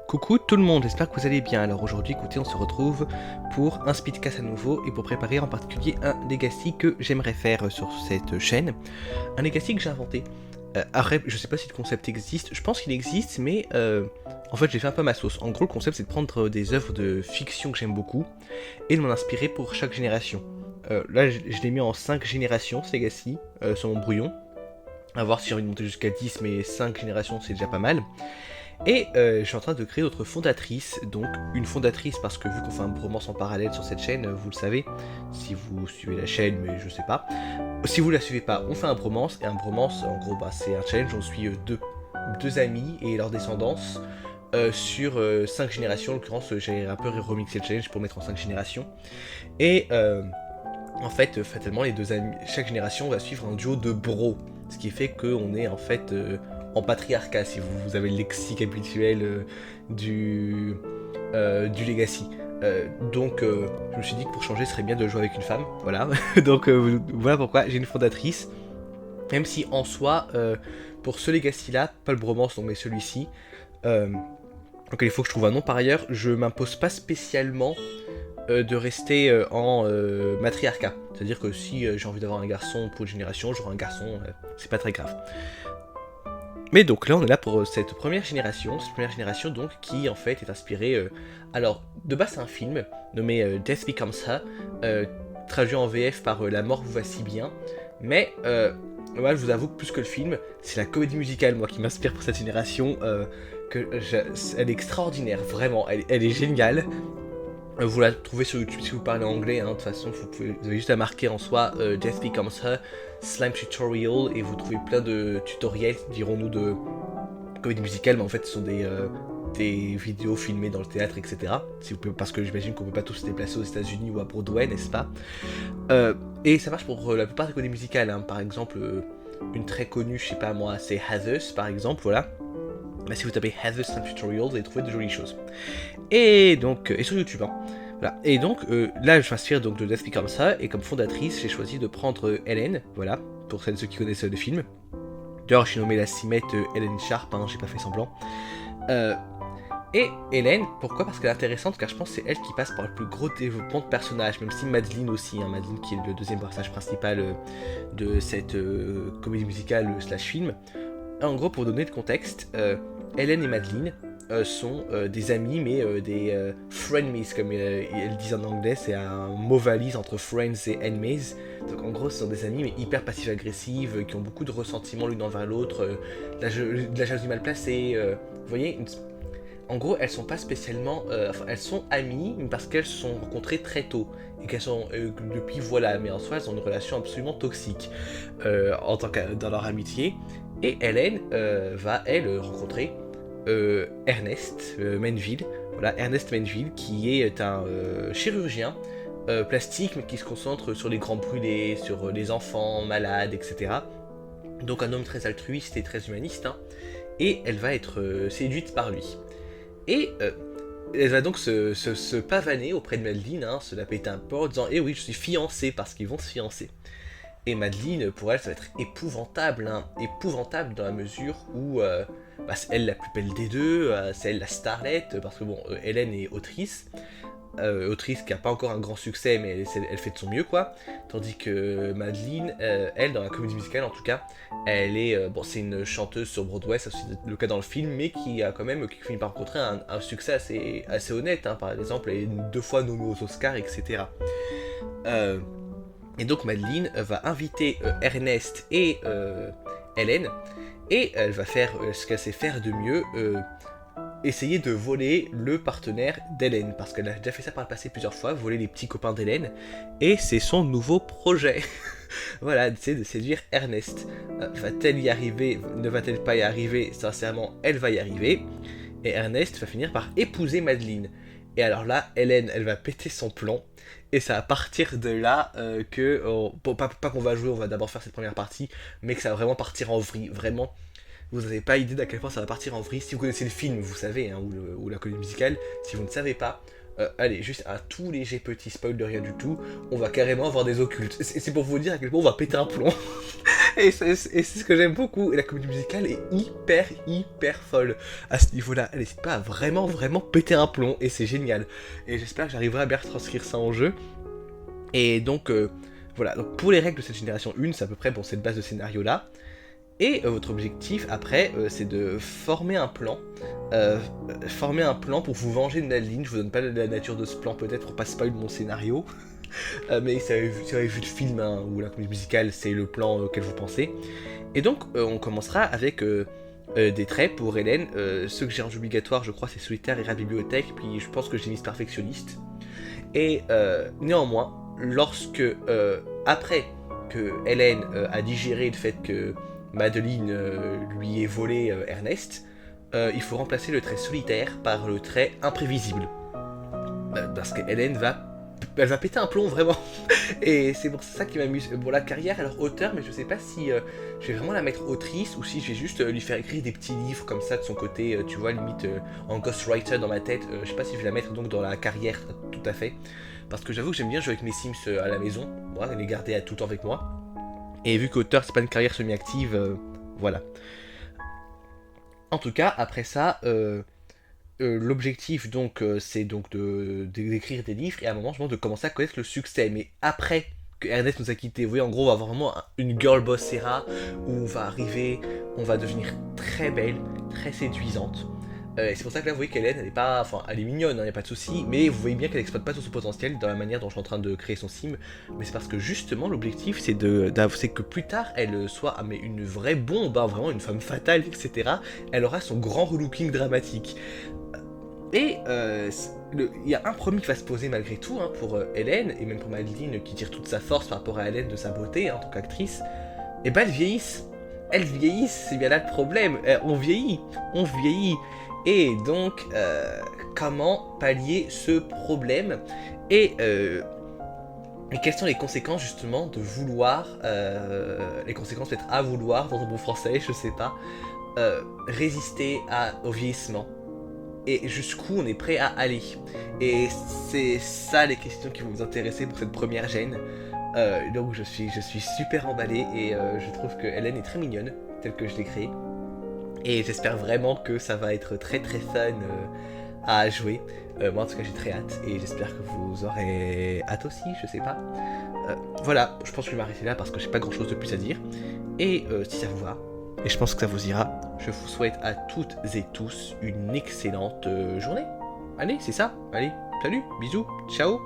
Coucou tout le monde, j'espère que vous allez bien. Alors aujourd'hui, écoutez, on se retrouve pour un speedcast à nouveau et pour préparer en particulier un legacy que j'aimerais faire sur cette chaîne. Un legacy que j'ai inventé. Après, je sais pas si le concept existe, je pense qu'il existe, mais en fait j'ai fait un peu ma sauce. En gros, le concept c'est de prendre des œuvres de fiction que j'aime beaucoup et de m'en inspirer pour chaque génération. Là, je l'ai mis en 5 générations, ce legacy, sur mon brouillon. À voir si j'ai envie de monter jusqu'à 10, mais 5 générations c'est déjà pas mal. Et je suis en train de créer notre fondatrice, donc une fondatrice parce que vu qu'on fait un bromance en parallèle sur cette chaîne, vous le savez, si vous suivez la chaîne, mais je sais pas. Si vous la suivez pas, on fait un bromance, et un bromance, en gros, c'est un challenge, on suit deux amis et leur descendance sur 5 générations. En l'occurrence, j'ai un peu remixé le challenge pour mettre en 5 générations. Et en fait, fatalement, les deux amis, chaque génération va suivre un duo de bros, ce qui fait qu'on est en fait en patriarcat, si vous avez le lexique habituel du legacy. Donc je me suis dit que pour changer, ce serait bien de jouer avec une femme, voilà. Donc voilà pourquoi j'ai une fondatrice. Même si en soi, pour ce legacy là, pas le bromance, non mais celui-ci, donc il faut que je trouve un nom par ailleurs, je m'impose pas spécialement de rester en matriarcat. C'est-à-dire que si j'ai envie d'avoir un garçon pour une génération, j'aurai un garçon, c'est pas très grave. Mais donc là on est là pour cette première génération donc qui en fait est inspirée, alors de base c'est un film nommé Death Becomes Her, traduit en VF par La mort vous va si bien, mais moi je vous avoue que plus que le film, c'est la comédie musicale moi qui m'inspire pour cette génération, elle est extraordinaire, vraiment, elle est géniale. Vous la trouvez sur YouTube si vous parlez anglais, de toute façon vous avez juste à marquer en soi Death Becomes Her, Slime Tutorial, et vous trouvez plein de tutoriels, dirons-nous, de comédie musicale, mais en fait ce sont des vidéos filmées dans le théâtre, etc. Si vous pouvez, parce que j'imagine qu'on peut pas tous se déplacer aux États-Unis ou à Broadway, n'est-ce pas? Et ça marche pour la plupart des comédies musicales, par exemple, une très connue, je sais pas moi, c'est Heathers par exemple, voilà. Bah, si vous tapez Heathers Slime Tutorial, vous allez trouver de jolies choses. Et donc, et sur YouTube, voilà. Et donc, là, je m'inspire donc de Death Becomes Her, et comme fondatrice, j'ai choisi de prendre Hélène, voilà, pour celles et ceux qui connaissent le film. D'ailleurs, j'ai nommé la cimette Hélène Sharp, j'ai pas fait semblant. Et Hélène, pourquoi? Parce qu'elle est intéressante, car je pense que c'est elle qui passe par le plus gros développement de personnage, même si Madeline aussi, Madeline qui est le deuxième personnage principal de cette comédie musicale slash film. En gros, pour donner le contexte, Hélène et Madeline sont des amis, mais des frenemies, comme ils disent en anglais, c'est un mot valise entre friends et enemies. Donc en gros, ce sont des amis, mais hyper passives-agressives, qui ont beaucoup de ressentiments l'une envers l'autre, de la jalousie mal placée. Vous voyez, en gros, elles sont pas spécialement, elles sont amies, mais parce qu'elles se sont rencontrées très tôt et qu'elles sont depuis voilà, mais en soi, elles ont une relation absolument toxique en tant que dans leur amitié. Et Hélène va elle rencontrer Ernest Menville, voilà, Ernest Menville qui est un chirurgien plastique mais qui se concentre sur les grands brûlés, sur les enfants malades, etc. Donc un homme très altruiste et très humaniste, et elle va être séduite par lui. Et elle va donc se pavaner auprès de Madeline, se la péter un peu en disant oui, je suis fiancée, parce qu'ils vont se fiancer. Et Madeline, pour elle, ça va être épouvantable, épouvantable dans la mesure où c'est elle la plus belle des deux, c'est elle la starlette, parce que bon, Hélène est autrice qui a pas encore un grand succès, mais elle fait de son mieux, quoi. Tandis que Madeline, elle, dans la comédie musicale en tout cas, elle est, c'est une chanteuse sur Broadway, ça c'est le cas dans le film, mais qui a quand même, qui finit par rencontrer un succès assez honnête, par exemple, elle est 2 fois nommée aux Oscars, etc. Et donc Madeline va inviter Ernest et Hélène, et elle va faire ce qu'elle sait faire de mieux, essayer de voler le partenaire d'Hélène, parce qu'elle a déjà fait ça par le passé plusieurs fois, voler les petits copains d'Hélène, et c'est son nouveau projet. Voilà, c'est de séduire Ernest. Va-t-elle y arriver? Ne va-t-elle pas y arriver? Sincèrement, elle va y arriver, et Ernest va finir par épouser Madeline. Et alors là, Hélène, elle va péter son plomb, et c'est à partir de là que, pas qu'on va jouer, on va d'abord faire cette première partie, mais que ça va vraiment partir en vrille, vraiment. Vous n'avez pas idée d'à quel point ça va partir en vrille. Si vous connaissez le film, vous savez, ou la comédie musicale. Si vous ne savez pas, allez, juste un tout léger petit spoil de rien du tout, on va carrément avoir des occultes. C'est pour vous dire à quel point on va péter un plomb. Et c'est ce que j'aime beaucoup. Et la comédie musicale est hyper folle à ce niveau-là. Elle n'hésite pas à vraiment péter un plomb. Et c'est génial. Et j'espère que j'arriverai à bien transcrire ça en jeu. Et donc, voilà. Donc, pour les règles de cette génération 1, c'est à peu près bon, cette base de scénario-là. Et votre objectif, après, c'est de former un plan. Former un plan pour vous venger de la ligne. Je vous donne pas la nature de ce plan, peut-être, pour pas spoil mon scénario. Mais si vous avez vu le film hein, ou la comédie musicale, c'est le plan auquel vous pensez. Et donc, on commencera avec des traits pour Hélène. Ceux que j'ai rendus obligatoires, je crois, c'est solitaire et la bibliothèque. Puis je pense que j'ai mis perfectionniste. Et néanmoins, lorsque, après que Hélène a digéré le fait que Madeline lui ait volé Ernest, il faut remplacer le trait solitaire par le trait imprévisible. Parce que Hélène elle va péter un plomb vraiment. Et c'est pour ça qui m'amuse. Bon, la carrière, alors auteur, mais je sais pas si je vais vraiment la mettre autrice ou si je vais juste lui faire écrire des petits livres comme ça de son côté, tu vois, limite en ghostwriter dans ma tête. Je sais pas si je vais la mettre donc dans la carrière tout à fait. Parce que j'avoue que j'aime bien jouer avec mes Sims à la maison, moi, les garder à tout le temps avec moi. Et vu qu'auteur, c'est pas une carrière semi-active, voilà. En tout cas, après ça, l'objectif donc c'est donc d'écrire des livres et à un moment de commencer à connaître le succès. Mais après que Ernest nous a quittés, vous voyez, en gros, on va avoir vraiment une girl boss Serra où on va arriver, on va devenir très belle, très séduisante. Et c'est pour ça que là, vous voyez qu'Hélène, elle est pas, enfin, elle est mignonne, il n'y a pas de souci, mais vous voyez bien qu'elle exploite pas tout son potentiel dans la manière dont je suis en train de créer son sim. Mais c'est parce que justement, l'objectif, c'est que plus tard, elle soit mais une vraie bombe, hein, vraiment une femme fatale, etc. Elle aura son grand relooking dramatique. Et il y a un problème qui va se poser malgré tout hein, pour Hélène, et même pour Madeline qui tire toute sa force par rapport à Hélène de sa beauté hein, en tant qu'actrice. Et bah elles vieillissent. Elles vieillissent, c'est bien là le problème. On vieillit. Et donc, comment pallier ce problème et quelles sont les conséquences justement de vouloir, les conséquences peut-être à vouloir dans un bon français, je sais pas, résister au vieillissement. Et jusqu'où on est prêt à aller. Et c'est ça les questions qui vont vous intéresser pour cette première gêne. Donc je suis super emballé et je trouve que Hélène est très mignonne, telle que je l'ai créée. Et j'espère vraiment que ça va être très fun à jouer. Moi en tout cas j'ai très hâte et j'espère que vous aurez hâte aussi, je sais pas. Voilà, je pense que je vais m'arrêter là parce que j'ai pas grand chose de plus à dire. Et si ça vous va, et je pense que ça vous ira, je vous souhaite à toutes et tous une excellente journée. Allez, c'est ça, allez, salut, bisous, ciao.